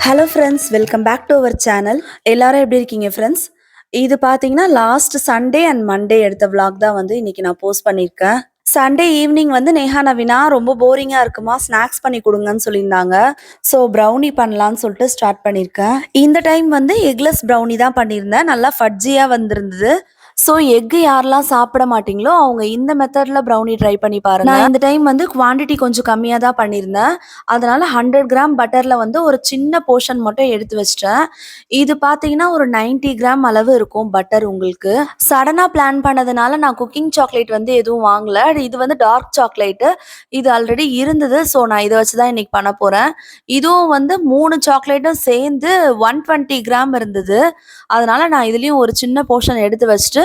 Hello friends, welcome back to our channel. எல்லாரும் எப்படி இருக்கீங்க ஃப்ரெண்ட்ஸ்? இது பார்த்தீங்கன்னா லாஸ்ட் சண்டே அண்ட் மண்டே எடுத்த vlog தான் வந்து இன்னைக்கு நான் போஸ்ட் பண்ணியிருக்கேன். சண்டே ஈவினிங் வந்து நேஹா நவீனா ரொம்ப போரிங்காக இருக்குமா, ஸ்நாக்ஸ் பண்ணி கொடுங்கன்னு சொல்லியிருந்தாங்க. ஸோ ப்ரௌனி பண்ணலான்னு சொல்லிட்டு ஸ்டார்ட் பண்ணியிருக்கேன். இந்த டைம் வந்து எக்லெஸ் ப்ரௌனி தான் பண்ணியிருந்தேன். நல்லா ஃபட்ஜியாக வந்திருந்தது. ஸோ எக்கு யாரெல்லாம் சாப்பிட மாட்டீங்களோ அவங்க இந்த மெத்தடில் ப்ரௌனி ட்ரை பண்ணி பாருங்க. நான் இந்த டைம் வந்து குவான்டிட்டி கொஞ்சம் கம்மியாக தான் பண்ணியிருந்தேன். அதனால 100 கிராம் பட்டரில் வந்து ஒரு சின்ன போர்ஷன் மட்டும் எடுத்து வச்சிட்டேன். இது பார்த்தீங்கன்னா ஒரு 90 கிராம் அளவு இருக்கும் பட்டர். உங்களுக்கு சடனாக பிளான் பண்ணதுனால நான் குக்கிங் சாக்லேட் வந்து எதுவும் வாங்கல. இது வந்து டார்க் சாக்லேட்டு. இது ஆல்ரெடி இருந்தது. ஸோ நான் இதை வச்சு தான் இன்னைக்கு பண்ண போகிறேன். இதுவும் வந்து 3 சாக்லேட்டும் சேர்ந்து 120 கிராம் இருந்தது. அதனால நான் இதுலேயும் ஒரு சின்ன போர்ஷன் எடுத்து வச்சுட்டு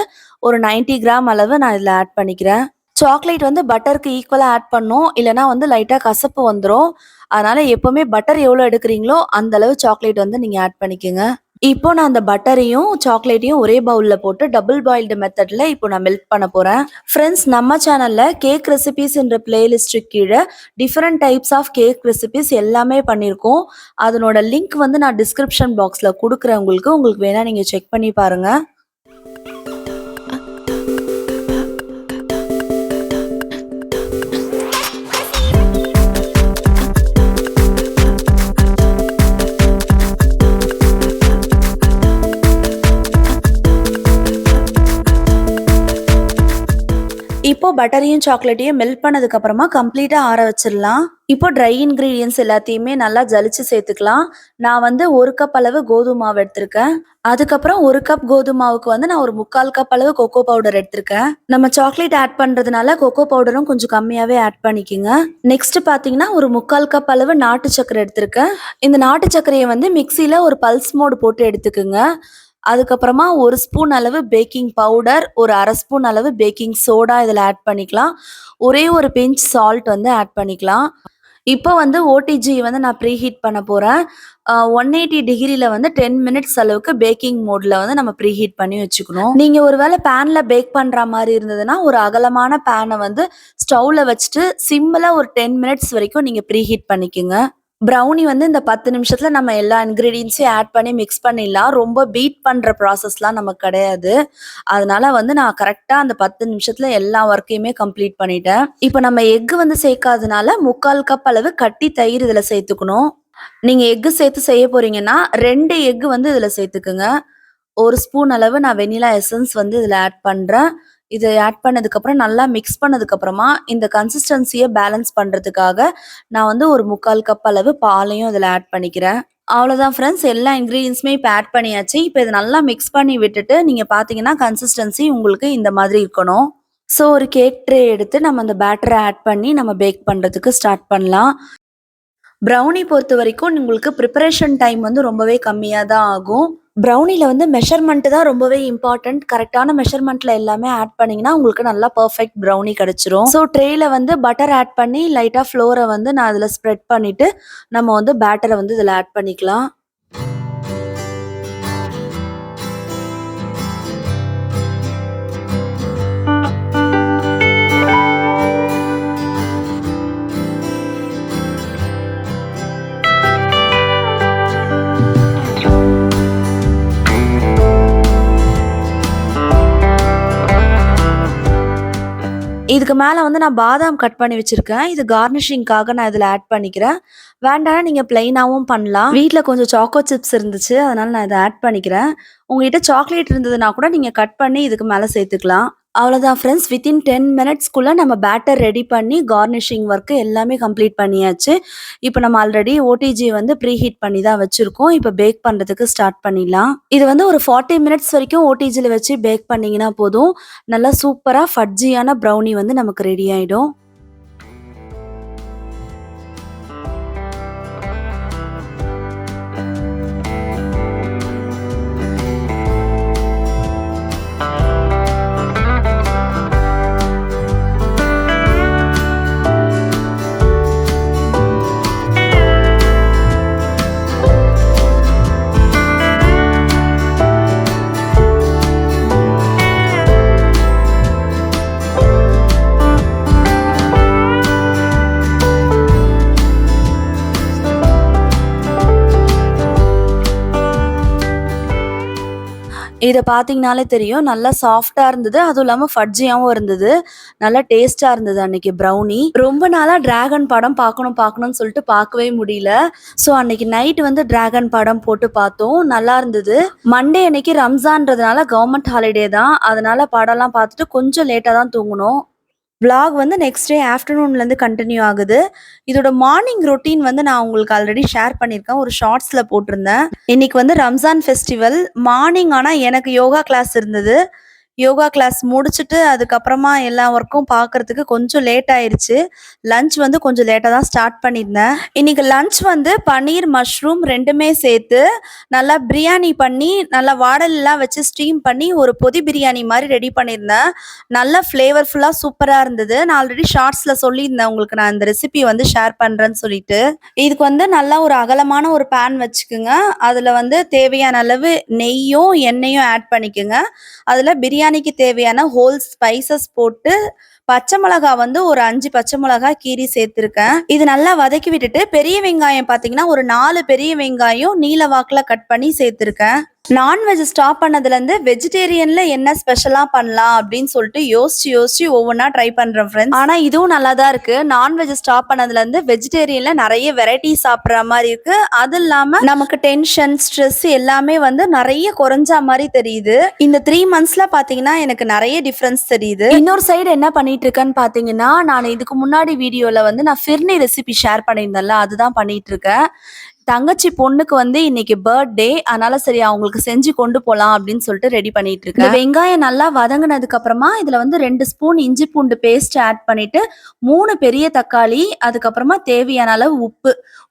ஒரு 90 கிராம் அளவு நான் இதில் ஆட் பண்ணிக்கிறேன். சாக்லேட் வந்து பட்டருக்கு ஈக்குவலாக ஆட் பண்ணும், இல்லைனா வந்து லைட்டாக கசப்பு வந்துடும். அதனால எப்போவுமே பட்டர் எவ்வளோ எடுக்கிறீங்களோ அந்த அளவு சாக்லேட் வந்து நீங்கள் ஆட் பண்ணிக்கோங்க. இப்போ நான் அந்த பட்டரையும் சாக்லேட்டையும் ஒரே பவுலில் போட்டு டபுள் பாயில்டு மெத்தடில் இப்போ நான் மெல்ட் பண்ண போகிறேன். ஃப்ரெண்ட்ஸ், நம்ம சேனலில் கேக் ரெசிபீஸ் என்ற பிளேலிஸ்ட்டு கீழே different types of cake recipes எல்லாமே பண்ணியிருக்கோம். அதனோட லிங்க் வந்து நான் டிஸ்கிரிப்ஷன் பாக்ஸில் கொடுக்குறேன். உங்களுக்கு வேணால் நீங்கள் செக் பண்ணி பாருங்கள். இப்போ பட்டரையும் சாக்லேட்டையும் மெல்ட் பண்ணதுக்கு அப்புறமா கம்ப்ளீட்டா ஆற வச்சிடலாம். இப்போ ட்ரை இன்கிரீடியன்ஸ் எல்லாத்தையுமே நல்லா ஜலிச்சு சேர்த்துக்கலாம். நான் வந்து 1 கப் அளவு கோதுமை மாவு எடுத்திருக்கேன். அதுக்கப்புறம் 1 கப் கோதுமை மாவுக்கு வந்து நான் ஒரு 3/4 கப் அளவு கொக்கோ பவுடர் எடுத்திருக்கேன். நம்ம சாக்லேட் ஆட் பண்றதுனால கொக்கோ பவுடரும் கொஞ்சம் கம்மியாவே ஆட் பண்ணிக்கோங்க. நெக்ஸ்ட் பாத்தீங்கன்னா ஒரு 3/4 கப் அளவு நாட்டு சர்க்கரை எடுத்திருக்கேன். இந்த நாட்டு சர்க்கரையை வந்து மிக்சியில ஒரு பல்ஸ் மோடு போட்டு எடுத்துக்குங்க. அதுக்கப்புறமா 1 ஸ்பூன் அளவு பேக்கிங் பவுடர், ஒரு 1/2 ஸ்பூன் அளவு பேக்கிங் சோடா இதில் ஆட் பண்ணிக்கலாம். ஒரே ஒரு பிஞ்ச் சால்ட் வந்து ஆட் பண்ணிக்கலாம். இப்போ வந்து ஓடிஜி வந்து நான் ப்ரீ ஹீட் பண்ண போகிறேன். 180 டிகிரியில் வந்து 10 மினிட்ஸ் அளவுக்கு பேக்கிங் மோடில் வந்து நம்ம ப்ரீ ஹீட் பண்ணி வச்சுக்கணும். நீங்கள் ஒரு வேளை பேனில் பேக் பண்ணுற மாதிரி இருந்ததுன்னா ஒரு அகலமான பேனை வந்து ஸ்டவ்வில் வச்சுட்டு சிம்மில் ஒரு 10 மினிட்ஸ் வரைக்கும் நீங்கள் ப்ரீ ஹீட் பண்ணிக்கோங்க. ப்ரௌனி வந்து இந்த 10 நிமிஷத்தில் நம்ம எல்லா இன்க்ரீடியன்ஸையும் ஆட் பண்ணி மிக்ஸ் பண்ணிடலாம். ரொம்ப பீட் பண்ணுற ப்ராசஸ்லாம் நமக்கு கிடையாது. அதனால வந்து நான் கரெக்டாக அந்த 10 நிமிஷத்தில் எல்லா ஒர்க்கையுமே கம்ப்ளீட் பண்ணிட்டேன். இப்போ நம்ம எக்கு வந்து சேர்க்காதனால 3/4 கப் அளவு கட்டி தயிர் இதில் சேர்த்துக்கணும். நீங்கள் எக்கு சேர்த்து செய்ய போறீங்கன்னா 2 எக்கு வந்து இதில் சேர்த்துக்குங்க. 1 ஸ்பூன் அளவு நான் வெனிலா எசன்ஸ் வந்து இதில் ஆட் பண்ணுறேன். இதை ஆட் பண்ணதுக்கப்புறம் நல்லா மிக்ஸ் பண்ணதுக்கப்புறமா இந்த கன்சிஸ்டன்சியை பேலன்ஸ் பண்ணுறதுக்காக நான் வந்து ஒரு 3/4 கப் அளவு பாலையும் இதில் ஆட் பண்ணிக்கிறேன். அவ்வளோதான் ஃப்ரெண்ட்ஸ், எல்லா இன்க்ரீடியன்ஸுமே இப்போ ஆட் பண்ணியாச்சு. இப்போ இதை நல்லா மிக்ஸ் பண்ணி விட்டுட்டு நீங்கள் பார்த்தீங்கன்னா கன்சிஸ்டன்சி உங்களுக்கு இந்த மாதிரி இருக்கணும். ஸோ ஒரு கேக் ட்ரே எடுத்து நம்ம அந்த பேட்டரை ஆட் பண்ணி நம்ம பேக் பண்ணுறதுக்கு ஸ்டார்ட் பண்ணலாம். ப்ரௌனி பொறுத்த வரைக்கும் உங்களுக்கு ப்ரிப்பரேஷன் டைம் வந்து ரொம்பவே கம்மியாக தான் ஆகும். ப்ரௌனியில் வந்து மெஷர்மெண்ட்டு தான் ரொம்பவே இம்பார்ட்டண்ட். கரெக்டான மெஷர்மெண்ட்டில் எல்லாமே ஆட் பண்ணிங்கன்னா உங்களுக்கு நல்லா பர்ஃபெக்ட் ப்ரௌனி கிடச்சிரும். ஸோ ட்ரேயில் வந்து பட்டர் ஆட் பண்ணி லைட்டாக ஃப்ளோரை வந்து நான் அதில் ஸ்ப்ரெட் பண்ணிவிட்டு நம்ம வந்து பேட்டரை வந்து இதில் ஆட் பண்ணிக்கலாம். இதுக்கு மேலே வந்து நான் பாதாம் கட் பண்ணி வச்சுருக்கேன். இது கார்னிஷிங்காக நான் இதில் ஆட் பண்ணிக்கிறேன். வேண்டாம்னா நீங்கள் பிளெயினாகவும் பண்ணலாம். வீட்டில் கொஞ்சம் சாக்கோ சிப்ஸ் இருந்துச்சு, அதனால் நான் இதை ஆட் பண்ணிக்கிறேன். உங்கள்கிட்ட சாக்லேட் இருந்ததுன்னா கூட நீங்கள் கட் பண்ணி இதுக்கு மேலே சேர்த்துக்கலாம். அவ்வளோதான் ஃப்ரெண்ட்ஸ், வித்தின் 10 மினிட்ஸ்க்குள்ளே நம்ம பேட்டர் ரெடி பண்ணி கார்னிஷிங் ஒர்க்கு எல்லாமே கம்ப்ளீட் பண்ணியாச்சு. இப்போ நம்ம ஆல்ரெடி ஓடிஜி வந்து ப்ரீ ஹீட் பண்ணி தான் வச்சுருக்கோம். இப்போ பேக் பண்ணுறதுக்கு ஸ்டார்ட் பண்ணிடலாம். இது வந்து ஒரு 40 மினிட்ஸ் வரைக்கும் ஓடிஜியில் வச்சு பேக் பண்ணிங்கன்னா போதும். நல்லா சூப்பராக ஃபட்ஜியான ப்ரௌனி வந்து நமக்கு ரெடி ஆகிடும். இத பார்த்தீங்கனாலே தெரியும். நல்லா சாஃப்ட்டா இருந்தது. அதுவும் இல்லாம ஃபட்ஜியாவும் இருந்தது. நல்லா டேஸ்ட்டா இருந்தது அன்னைக்கு ப்ரௌனி. ரொம்ப நாளா டிராகன் படம் பார்க்கணும் பார்க்கணும்னு சொல்லிட்டு பார்க்கவே முடியல. ஸோ அன்னைக்கு நைட் வந்து டிராகன் படம் போட்டு பார்த்தோம். நல்லா இருந்தது. மண்டே அன்னைக்கு ரம்ஜான்றதுனால கவர்மெண்ட் ஹாலிடே தான். அதனால படம்லாம் பார்த்துட்டு கொஞ்சம் லேட்டா தான் தூங்குனோம். விளாக் வந்து நெக்ஸ்ட் டே ஆஃப்டர்நூன்லேருந்து கண்டினியூ ஆகுது. இதோட மார்னிங் ரொட்டீன் வந்து நான் உங்களுக்கு ஆல்ரெடி ஷேர் பண்ணியிருக்கேன். ஒரு ஷார்ட்ஸில் போட்டிருந்தேன். இன்னைக்கு வந்து ரம்ஜான் ஃபெஸ்டிவல். மார்னிங் ஆனால் எனக்கு யோகா கிளாஸ் இருந்தது. யோகா கிளாஸ் முடிச்சுட்டு அதுக்கப்புறமா எல்லா ஒர்க்கும் பார்க்கறதுக்கு கொஞ்சம் லேட் ஆயிருச்சு. லஞ்ச் வந்து கொஞ்சம் லேட்டாக தான் ஸ்டார்ட் பண்ணியிருந்தேன். இன்னைக்கு லஞ்ச் வந்து பன்னீர் மஷ்ரூம் ரெண்டுமே சேர்த்து நல்லா பிரியாணி பண்ணி நல்லா வாடல்லாம் வச்சு ஸ்டீம் பண்ணி ஒரு பொதி பிரியாணி மாதிரி ரெடி பண்ணியிருந்தேன். நல்லா ஃப்ளேவர்ஃபுல்லாக சூப்பராக இருந்தது. நான் ஆல்ரெடி ஷார்ட்ஸில் சொல்லியிருந்தேன் உங்களுக்கு நான் இந்த ரெசிபி வந்து ஷேர் பண்ணுறேன்னு சொல்லிட்டு. இதுக்கு வந்து நல்லா ஒரு அகலமான ஒரு பேன் வச்சுக்குங்க. அதில் வந்து தேவையான அளவு நெய்யும் எண்ணெயும் ஆட் பண்ணிக்கோங்க. அதில் பிரியாணிக்கு தேவையான ஹோல் ஸ்பைசஸ் போட்டு பச்சை மிளகா வந்து ஒரு 5 பச்சை மிளகா கீரி சேர்த்துருக்கேன். இது நல்லா வதக்கி விட்டுட்டு பெரிய வெங்காயம் பார்த்தீங்கன்னா ஒரு 4 பெரிய வெங்காயம் நீல வாக்கில் கட் பண்ணி சேர்த்துருக்கேன். நான்வெஜ் ஸ்டாப் பண்ணதுலேருந்து வெஜிடேரியன்ல என்ன ஸ்பெஷலாக பண்ணலாம் அப்படின்னு சொல்லிட்டு யோசிச்சு ஒவ்வொன்றா ட்ரை பண்ணுறேன் ஃப்ரெண்ட்ஸ். ஆனால் இதுவும் நல்லா தான் இருக்குது. நான்வெஜ் ஸ்டாப் பண்ணதுலேருந்து வெஜிடேரியனில் நிறைய வெரைட்டி சாப்பிட்ற மாதிரி இருக்குது. அது இல்லாமல் நமக்கு டென்ஷன் ஸ்ட்ரெஸ் எல்லாமே வந்து நிறைய குறைஞ்ச மாதிரி தெரியுது. இந்த 3 monthsல பார்த்தீங்கன்னா எனக்கு நிறைய டிஃப்ரென்ஸ் தெரியுது. இன்னொரு சைடு என்ன பண்ணிட்டு இருக்கேன்னு பார்த்தீங்கன்னா, நான் இதுக்கு முன்னாடி வீடியோவில் வந்து நான் ஃபிர்னி ரெசிபி ஷேர் பண்ணியிருந்தேன்ல, அதுதான் பண்ணிட்டு இருக்கேன். தங்கச்சி பொண்ணுக்கு வந்து இன்னைக்கு பர்த்டே. அதனால சரி அவங்களுக்கு செஞ்சு கொண்டு போலாம் அப்படின்னு சொல்லிட்டு ரெடி பண்ணிட்டு இருக்கேன். வெங்காயம் நல்லா வதங்கினதுக்கு அப்புறமா இதுல வந்து 2 ஸ்பூன் இஞ்சி பூண்டு பேஸ்ட் ஆட் பண்ணிட்டு 3 பெரிய தக்காளி, அதுக்கப்புறமா தேவையான அளவு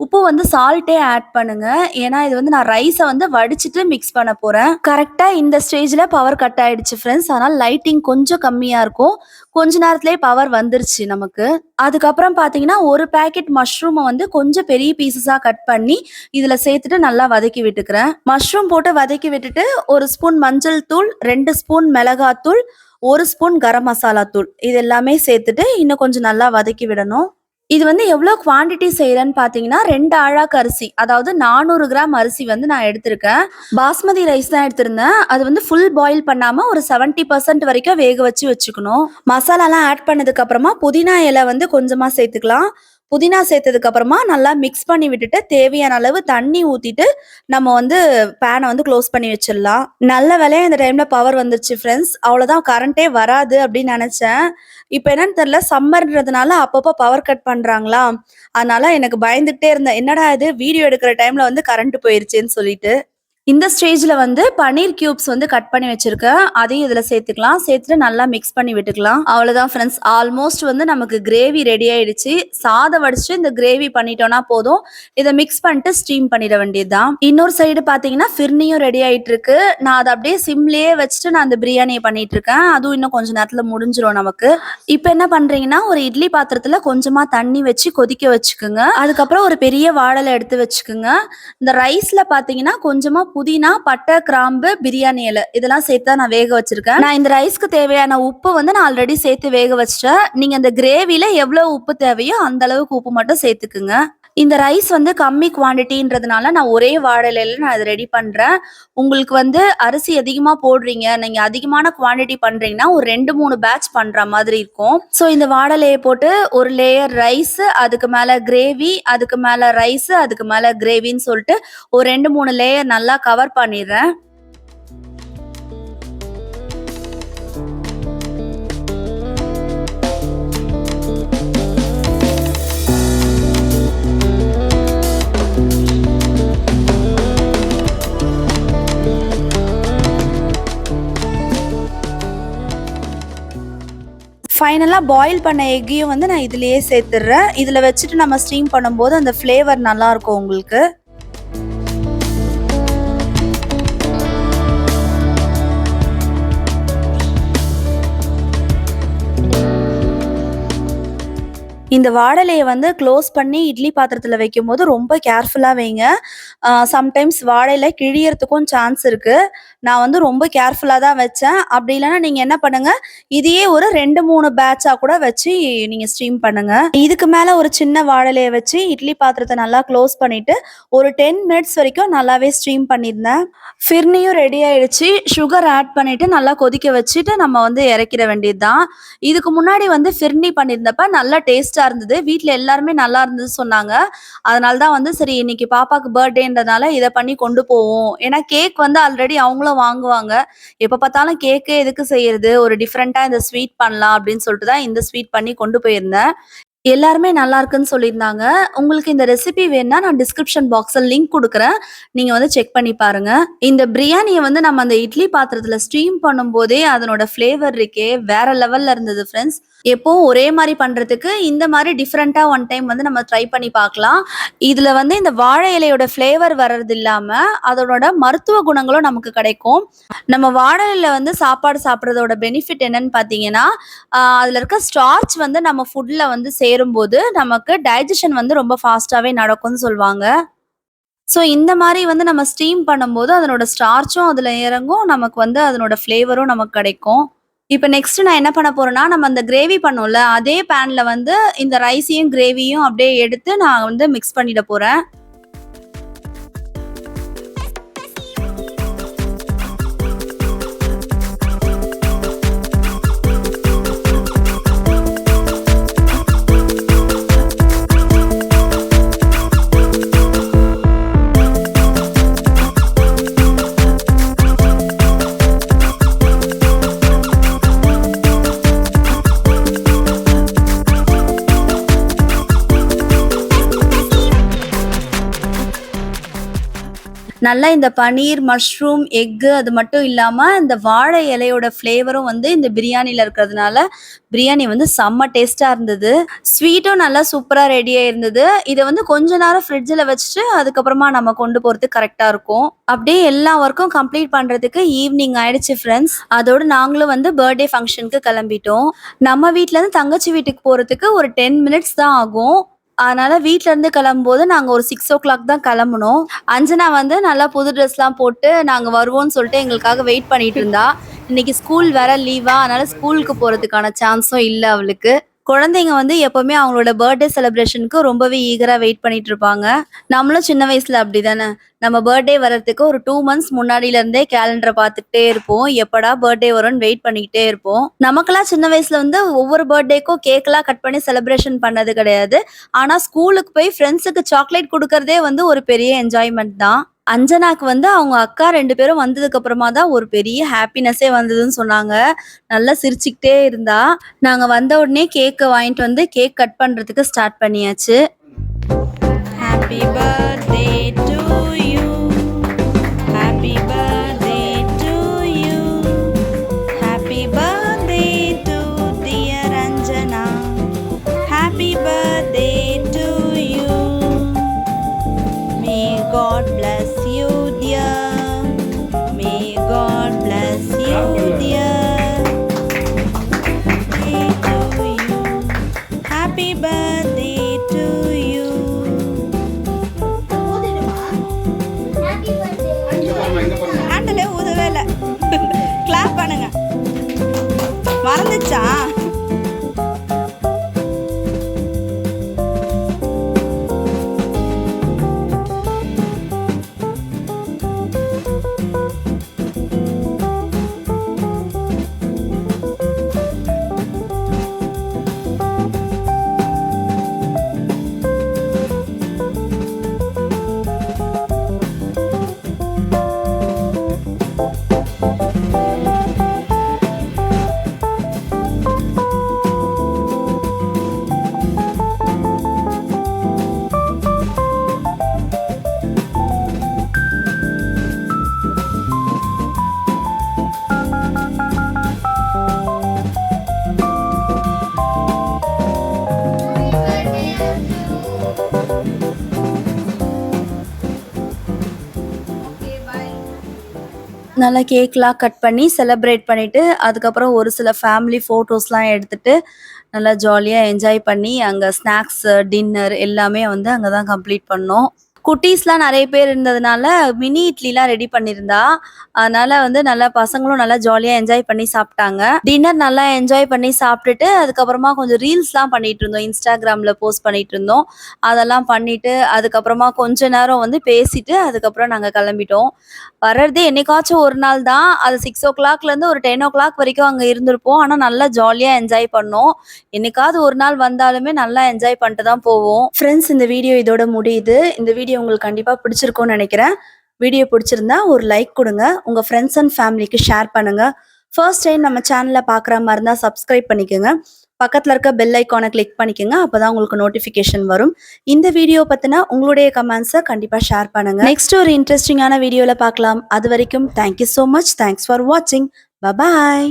உப்பு வந்து சால்ட்டே ஆட் பண்ணுங்க. ஏன்னா இது வந்து நான் ரைஸை வந்து வடிச்சிட்டு மிக்ஸ் பண்ண போறேன். கரெக்டா இந்த ஸ்டேஜ்ல பவர் கட் ஆயிடுச்சு ஃப்ரெண்ட்ஸ். அதனால லைட்டிங் கொஞ்சம் கம்மியா இருக்கும். கொஞ்ச நேரத்திலே பவர் வந்துருச்சு நமக்கு. அதுக்கப்புறம் பாத்தீங்கன்னா ஒரு பேக்கெட் மஷ்ரூமை வந்து கொஞ்சம் பெரிய பீசஸா கட் பண்ணி இதுல சேர்த்துட்டு நல்லா வதக்கி விட்டுக்கிறேன். மஷ்ரூம் போட்டு வதக்கி விட்டுட்டு 1 ஸ்பூன் மஞ்சள் தூள், 2 ஸ்பூன் மிளகாத்தூள், 1 ஸ்பூன் கரம் மசாலா தூள் இது எல்லாமே சேர்த்துட்டு இன்னும் கொஞ்சம் நல்லா வதக்கி விடணும். இது வந்து எவ்வளோ குவான்டிட்டி செய்கிறேன்னு பார்த்தீங்கன்னா 2 ஆழாக்கு அரிசி, அதாவது 400 கிராம் அரிசி வந்து நான் எடுத்திருக்கேன். பாஸ்மதி ரைஸ் தான் எடுத்திருந்தேன். அது வந்து ஃபுல் பாயில் பண்ணாமல் ஒரு 70% வரைக்கும் வேக வச்சுக்கணும். மசாலாலாம் ஆட் பண்ணதுக்கு அப்புறமா புதினா இலை வந்து கொஞ்சமாக சேர்த்துக்கலாம். புதினா சேர்த்ததுக்கு அப்புறமா நல்லா மிக்ஸ் பண்ணி விட்டுட்டு தேவையான அளவு தண்ணி ஊற்றிட்டு நம்ம வந்து பேனை வந்து க்ளோஸ் பண்ணி வச்சிடலாம். நல்ல வேலையா இந்த டைம்ல பவர் வந்துருச்சு ஃப்ரெண்ட்ஸ். அவ்வளோதான், கரண்டே வராது அப்படின்னு நினச்சேன். இப்போ என்னன்னு தெரியல, சம்மர்ன்றதுனால அப்பப்போ பவர் கட் பண்ணுறாங்களா, அதனால எனக்கு பயந்துகிட்டே இருந்தேன், என்னடா இது வீடியோ எடுக்கிற டைம்ல வந்து கரண்ட் போயிருச்சுன்னு சொல்லிட்டு. இந்த ஸ்டேஜ்ல வந்து பன்னீர் கியூப்ஸ் வந்து கட் பண்ணி வச்சிருக்கேன். அதையும் இதுல சேர்த்துக்கலாம். சேர்த்துட்டு நல்லா மிக்ஸ் பண்ணி விட்டுக்கலாம். அவ்வளவுதான் ஃப்ரெண்ட்ஸ், ஆல்மோஸ்ட் வந்து நமக்கு கிரேவி ரெடி ஆயிடுச்சு. சாதம் வடிச்சு இந்த கிரேவி பண்ணிட்டோம்னா போதும். இதை மிக்ஸ் பண்ணிட்டு ஸ்டீம் பண்ணிட வேண்டியதுதான். இன்னொரு சைடு பாத்தீங்கன்னா ஃபிர்னியும் ரெடி ஆயிட்டு இருக்கு. நான் அதை அப்படியே சிம்லயே வச்சுட்டு நான் அந்த பிரியாணியை பண்ணிட்டு இருக்கேன். அதுவும் இன்னும் கொஞ்சம் நேரத்துல முடிஞ்சிரும் நமக்கு. இப்போ என்ன பண்றீங்கன்னா ஒரு இட்லி பாத்திரத்துல கொஞ்சமா தண்ணி வச்சு கொதிக்க வச்சுக்குங்க. அதுக்கப்புறம் ஒரு பெரிய வாழலை எடுத்து வச்சுக்குங்க. இந்த ரைஸ்ல பாத்தீங்கன்னா கொஞ்சமா புதினா, பட்டை, கிராம்பு, பிரியாணி இலை இதெல்லாம் சேர்த்து நான் வேக வச்சிருக்கேன். நான் இந்த ரைஸ்க்கு தேவையான உப்பு வந்து நான் ஆல்ரெடி சேர்த்து வேக வச்சிட்டேன். நீங்க இந்த கிரேவில எவ்வளவு உப்பு தேவையோ அந்த அளவுக்கு உப்பு மட்டும் சேர்த்துக்குங்க. இந்த ரைஸ் வந்து கம்மி குவான்டிட்டின்றதுனால நான் ஒரே வாழலையில நான் அதை ரெடி பண்றேன். உங்களுக்கு வந்து அரிசி அதிகமா போடுறீங்க, நீங்க அதிகமான குவான்டிட்டி பண்றீங்கன்னா ஒரு 2-3 பேட்ச் பண்ற மாதிரி இருக்கும். ஸோ இந்த வாழலையை போட்டு ஒரு லேயர் ரைஸ், அதுக்கு மேல கிரேவி, அதுக்கு மேல ரைஸ், அதுக்கு மேல கிரேவின்னு சொல்லிட்டு ஒரு 2-3 லேயர் நல்லா கவர் பண்ணிடுறேன். ஃபைனலாக பாயில் பண்ண எக்கையும் வந்து நான் இதுலேயே சேர்த்துடுறேன். இதில் வச்சுட்டு நம்ம ஸ்டீம் பண்ணும்போது அந்த ஃப்ளேவர் நல்லாயிருக்கும் உங்களுக்கு. இந்த வாழை இலைய வந்து க்ளோஸ் பண்ணி இட்லி பாத்திரத்துல வைக்கும்போது ரொம்ப கேர்ஃபுல்லா வைங்க. சம்டைம்ஸ் வாழை இலை கிழியறதுக்கும் சான்ஸ் இருக்கு. நான் வந்து ரொம்ப கேர்ஃபுல்லா தான் வச்சேன். அப்படி இல்லன்னா நீங்க என்ன பண்ணுங்க, இதையே ஒரு 2, 3 பேட்ச்சா கூட வச்சு நீங்க ஸ்டீம் பண்ணுங்க. இதுக்கு மேல ஒரு சின்ன வாழை இலைய வச்சு இட்லி பாத்திரத்த நல்லா க்ளோஸ் பண்ணிட்டு, ஒரு 10 மினிட்ஸ் வரைக்கும் நல்லாவே ஸ்டீம் பண்ணியிருந்தேன். ஃபிர்னியும் ரெடி ஆயிடுச்சு. சுகர் ஆட் பண்ணிட்டு நல்லா கொதிக்க வச்சுட்டு நம்ம வந்து இறக்கிற வேண்டியது தான். இதுக்கு முன்னாடி வந்து ஃபிர்னி பண்ணியிருந்தப்ப நல்லா டேஸ்ட்டா இருந்தது. வீட்ல எல்லாருமே நல்லா இருந்தது சொன்னாங்க. அதனால தான் வந்து சரி இன்னைக்கு பாப்பாக்கு பர்த்டேன்றதுனால இத பண்ணி கொண்டு போவோம். ஏன்னா கேக் வந்து ஆல்ரெடி அவங்களும் வாங்குவாங்க. எப்ப பார்த்தாலும் கேக்கே எதுக்கு செய்யறது? ஒரு டிஃபரெண்ட்டா இந்த ஸ்வீட் பண்ணலாம் அப்படின்னு சொல்லிட்டு தான் இந்த ஸ்வீட் பண்ணி கொண்டு போயிருந்தேன். எல்லாருமே நல்லா இருக்குன்னு சொல்லியிருந்தாங்க. உங்களுக்கு இந்த ரெசிபி வேணுனா நான் டிஸ்கிரிப்ஷன் பாக்ஸ்ல லிங்க் குடுக்குறேன். நீங்க வந்து செக் பண்ணி பாருங்க. இந்த பிரியாணிய வந்து நம்ம அந்த இட்லி பாத்திரத்துல ஸ்டீம் பண்ணும்போதே அதனோட ஃப்ளேவர் இருக்கே வேற லெவல்ல இருந்தது ஃபிரெண்ட்ஸ். எப்பவும் ஒரே மாரி பண்றதுக்கு இந்த மாரி டிஃபரெண்ட்டா ஒன் டைம் வந்து நம்ம ட்ரை பண்ணி பார்க்கலாம். இதுல வந்து இந்த வாழை இலையோட ஃப்ளேவர் வர்றது இல்லாம, அதனோட மருத்துவ குணங்களும் நமக்கு கிடைக்கும். நம்ம வாழை இலையில வந்து சாப்பாடு சாப்பிடுறதோட பெனிஃபிட் என்னன்னு பார்த்தீங்கன்னா, அதுல இருக்க ஸ்டார்ச் வந்து நம்ம ஃபுட்ல வந்து சேரும்போது, நமக்கு டைஜஷன் வந்து ரொம்ப ஃபாஸ்ட்டாவே நடக்கும்னு சொல்வாங்க. ஸோ இந்த மாரி வந்து நம்ம ஸ்டீம் பண்ணும்போது, அதனோட ஸ்டார்ச்சும் அதுல இறங்கும். நமக்கு வந்து அதனோட ஃப்ளேவரும் நமக்கு கிடைக்கும். இப்ப நெக்ஸ்ட் நான் என்ன பண்ண போறேன்னா, நம்ம அந்த கிரேவி பண்ணோம்ல, அதே பேன்ல வந்து இந்த ரைஸையும், கிரேவியும் அப்படியே எடுத்து நான் வந்து மிக்ஸ் பண்ணிட போறேன். நல்லா இந்த பனீர், மஷ்ரூம், எக்கு அது மட்டும் இல்லாம, இந்த வாழை இலையோட ஃப்ளேவரும் வந்து இந்த பிரியாணில இருக்கிறதுனால, பிரியாணி வந்து செம்ம டேஸ்ட்டா இருந்தது. ஸ்வீட்டும் நல்லா சூப்பரா ரெடியா இருந்தது. இத வந்து கொஞ்ச நேரம் ஃப்ரிட்ஜ்ல வச்சுட்டு, அதுக்கப்புறமா நம்ம கொண்டு போறதுக்கு கரெக்ட்டா இருக்கும். அப்படியே எல்லா ஒர்க்கும் கம்ப்ளீட் பண்றதுக்கு ஈவினிங் ஆயிடுச்சு ஃபிரெண்ட்ஸ். அதோட நாங்களும் வந்து பர்த்டே ஃபங்ஷனுக்கு கிளம்பிட்டோம். நம்ம வீட்லருந்து தங்கச்சி வீட்டுக்கு போறதுக்கு ஒரு 10 மினிட்ஸ் தான் ஆகும். அதனால வீட்ல இருந்து கிளம்பும்போது நாங்க ஒரு 6:00 தான் கிளம்புனோம். அஞ்சனா வந்து நல்லா புது ட்ரெஸ்லாம் போட்டு நாங்க வருவோம்ன்னு சொல்லிட்டு எங்களுக்காக வெயிட் பண்ணிட்டு இருந்தா. இன்னைக்கு ஸ்கூல் வேற லீவா, அதனால ஸ்கூலுக்கு போறதுக்கான சான்ஸும் இல்ல அவளுக்கு. குழந்தைங்க வந்து எப்பவுமே அவங்களோட பர்த்டே செலிப்ரேஷனுக்கு ரொம்பவே ஈகரா வெயிட் பண்ணிட்டு இருப்பாங்க. நம்மளும் சின்ன வயசுல அப்படிதானே. நம்ம பர்த்டே வர்றதுக்கு ஒரு 2 மந்த்ஸ் முன்னாடில இருந்தே கேலண்டர பார்த்துக்கிட்டே இருப்போம். எப்படா பர்த்டே வரும்னு வெயிட் பண்ணிக்கிட்டே இருப்போம். நமக்கெல்லாம் சின்ன வயசுல வந்து ஒவ்வொரு பர்த்டேக்கும் கேக்லாம் கட் பண்ணி செலிப்ரேஷன் பண்ணது கிடையாது. ஆனா ஸ்கூலுக்கு போய் ஃப்ரெண்ட்ஸுக்கு சாக்லேட் குடுக்கறதே வந்து ஒரு பெரிய என்ஜாய்மெண்ட் தான். அஞ்சனாக்கு வந்து அவங்க அக்கா 2 பேரும் வந்ததுக்கு அப்புறமா தான் ஒரு பெரிய ஹாப்பினஸ்ஸே வந்ததுன்னு சொன்னாங்க. நல்லா சிரிச்சுக்கிட்டே இருந்தா. நாங்க வந்த உடனே கேக்க வாங்கிட்டு வந்து கேக் கட் பண்றதுக்கு ஸ்டார்ட் பண்ணியாச்சு. Happy birthday to you. Happy birthday to you. Happy birthday to dear Anjana. Happy birthday to you. May God bless you dear. May God bless you dear. Birthday to you. Happy birthday to you. ஆண்டலே ஊதவே இல்லை. Clap பண்ணுங்க. மறந்துச்சா? நல்லா கேக்லாம் cut பண்ணி celebrate பண்ணிட்டு, அதுக்கப்புறம் ஒரு சில family ஃபோட்டோஸ்லாம் எடுத்துட்டு, நல்லா ஜாலியா என்ஜாய் பண்ணி அங்க ஸ்நாக்ஸ், டின்னர் எல்லாமே வந்து அங்க தான் கம்ப்ளீட் பண்ணோம். குட்டீஸ்லாம் நெறைய பேர் இருந்ததுனால, மினி இட்லிலாம் ரெடி பண்ணியிருந்தா. அதனால வந்து நல்லா பசங்களும் நல்லா ஜாலியா என்ஜாய் பண்ணி சாப்ட்டாங்க. டின்னர் நல்லா என்ஜாய் பண்ணி சாப்ட்டுட்டு, அதுக்கப்புறமா கொஞ்சம் ரீல்ஸ்லாம் பண்ணிட்டுருந்தோம். Instagramல போஸ்ட் பண்ணிட்டுருந்தோம். அதெல்லாம் பண்ணிட்டு, அதுக்கப்புறமா கொஞ்ச நேரம் வந்து பேசிட்டு, அதுக்கப்புறம் நாங்க கெளம்பிட்டோம். வர்றதே என்னைக்காச்சும் ஒரு நாள் தான். அது 6:00லேருந்து ஒரு 10:00 வரைக்கும் அங்க இருந்திருப்போம். ஆனா நல்லா ஜாலியா என்ஜாய் பண்ணோம். என்னைக்காவது ஒரு நாள் வந்தாலுமே நல்லா என்ஜாய் பண்ணிட்டு தான் போவோம். ஃப்ரெண்ட்ஸ், இந்த வீடியோ இதோட முடியுது. இந்த வீடியோ உங்களுக்கு கண்டிப்பா பிடிச்சிருக்கும்னு நெனைக்கிறேன். வீடியோ பிடிச்சிருந்தா ஒரு லைக் குடுங்க. உங்க ஃப்ரெண்ட்ஸ் அண்ட் ஃபேமிலிக்கு ஷேர் பண்ணுங்க. ஃபர்ஸ்ட் டைம் நம்ம சேனல பார்க்குற மாரி இருந்தா சப்ஸ்கிரைப் பண்ணிக்கங்க. பக்கத்துல இருக்க பெல் ஐகான கிளிக் பண்ணிக்கங்க. அப்பதான் உங்களுக்கு நோட்டிஃபிகேஷன் வரும். இந்த வீடியோ பத்தின உங்களுடைய கமெண்ட்ஸ கண்டிப்பா ஷேர் பண்ணுங்க. நெக்ஸ்ட் ஒரு இன்ட்ரெஸ்டிங்கான வீடியோல பார்க்கலாம். அதுவரைக்கும் thank you so much. Thanks for watching. Bye bye.